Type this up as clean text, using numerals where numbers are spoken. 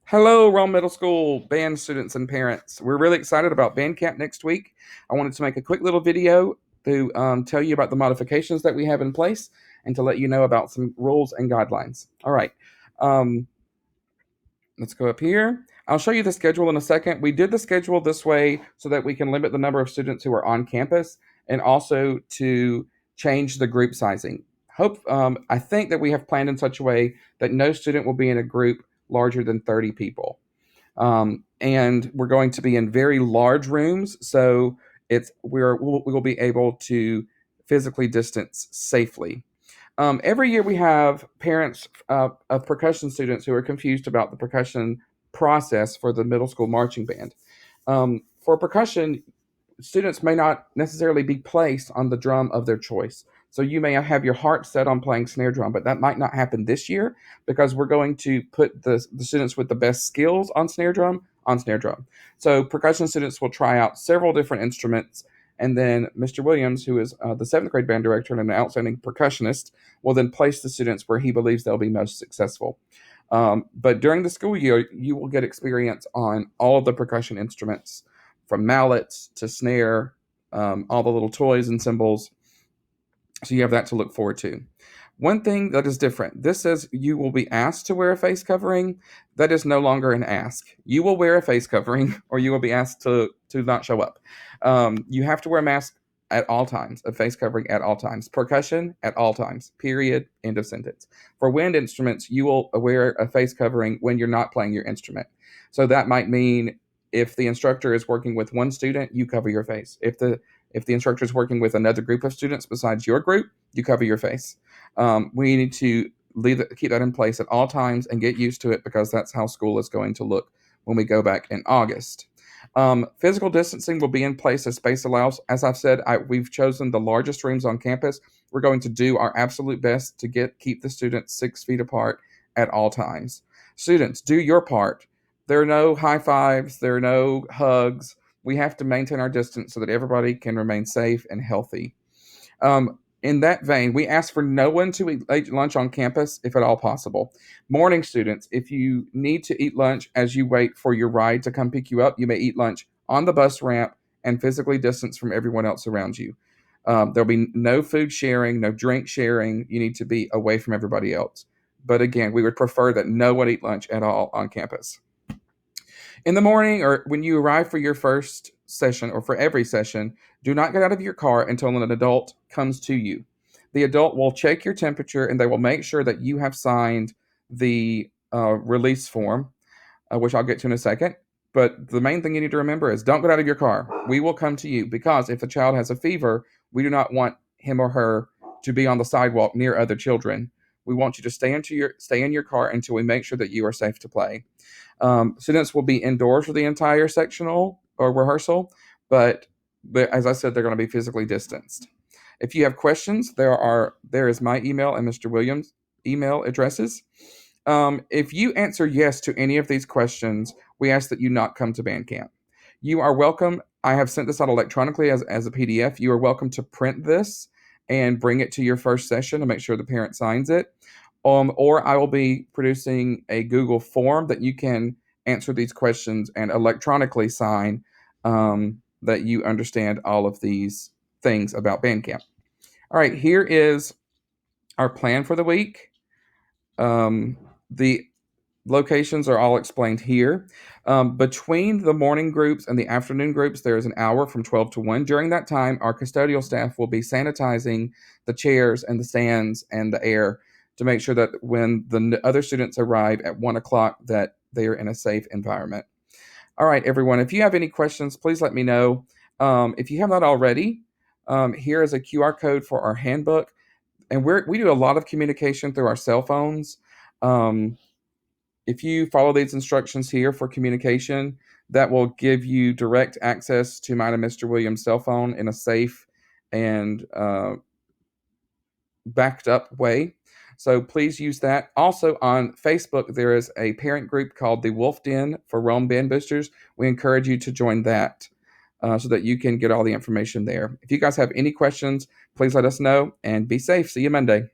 Hello, Rome Middle School band students and parents. We're really excited about band camp next week. I wanted to make a quick little video to tell you about the modifications that we have in place and to let you know about some rules and guidelines. All right, um, let's go up here. I'll show you the schedule in a second. We did the schedule this way so that we can limit the number of students who are on campus and also to change the group sizing. I think that we have planned in such a way that no student will be in a group larger than 30 people. And we're going to be in very large rooms, so we will be able to physically distance safely. Every year we have parents of percussion students who are confused about the percussion process for the middle school marching band. For percussion, students may not necessarily be placed on the drum of their choice. So you may have your heart set on playing snare drum, but that might not happen this year because we're going to put the students with the best skills on snare drum on snare drum. So percussion students will try out several different instruments, and then Mr. Williams, who is the seventh grade band director and an outstanding percussionist, will then place the students where he believes they'll be most successful. But during the school year, you will get experience on all of the percussion instruments from mallets to snare, all the little toys and cymbals. So you have that to look forward to. One thing that is different, this says you will be asked to wear a face covering. That is no longer an ask. You will wear a face covering or you will be asked to not show up. You have to wear a mask at all times, a face covering at all times. Percussion at all times, period, end of sentence. For wind instruments, you will wear a face covering when you're not playing your instrument. So that might mean if the instructor is working with one student, you cover your face. If the instructor is working with another group of students besides your group, you cover your face. We need to keep that in place at all times and get used to it because that's how school is going to look when we go back in August. Physical distancing will be in place as space allows. As I've said, we've chosen the largest rooms on campus. We're going to do our absolute best to keep the students 6 feet apart at all times. Students, do your part. There are no high fives. There are no hugs. We have to maintain our distance so that everybody can remain safe and healthy. In that vein, we ask for no one to eat lunch on campus if at all possible. Morning students, if you need to eat lunch as you wait for your ride to come pick you up, you may eat lunch on the bus ramp and physically distance from everyone else around you. There'll be no food sharing, no drink sharing. You need to be away from everybody else. But again, we would prefer that no one eat lunch at all on campus. In the morning or when you arrive for your first session or for every session, do not get out of your car until an adult comes to you. The adult will check your temperature and they will make sure that you have signed the release form, which I'll get to in a second. But the main thing you need to remember is don't get out of your car. We will come to you because if the child has a fever, we do not want him or her to be on the sidewalk near other children. We want you to stay in your car until we make sure that you are safe to play. Students will be indoors for the entire sectional or rehearsal, but as I said, they're going to be physically distanced. If you have questions, there is my email and Mr. Williams' email addresses. If you answer yes to any of these questions, we ask that you not come to band camp. You are welcome. I have sent this out electronically as a PDF. You are welcome to print this and bring it to your first session to make sure the parent signs it. Or I will be producing a Google form that you can answer these questions and electronically sign that you understand all of these things about Bandcamp. All right, here is our plan for the week. The locations are all explained here. Between the morning groups and the afternoon groups, there is an hour from 12 to 1. During that time, our custodial staff will be sanitizing the chairs and the stands and the air to make sure that when the other students arrive at 1 o'clock that they are in a safe environment. All right, everyone, if you have any questions, please let me know. If you have not already, here is a QR code for our handbook. And we do a lot of communication through our cell phones. If you follow these instructions here for communication, that will give you direct access to mine and Mr. Williams' cell phone in a safe and backed up way. So please use that. Also on Facebook, there is a parent group called the Wolf Den for Rome Band Boosters. We encourage you to join that so that you can get all the information there. If you guys have any questions, please let us know and be safe. See you Monday.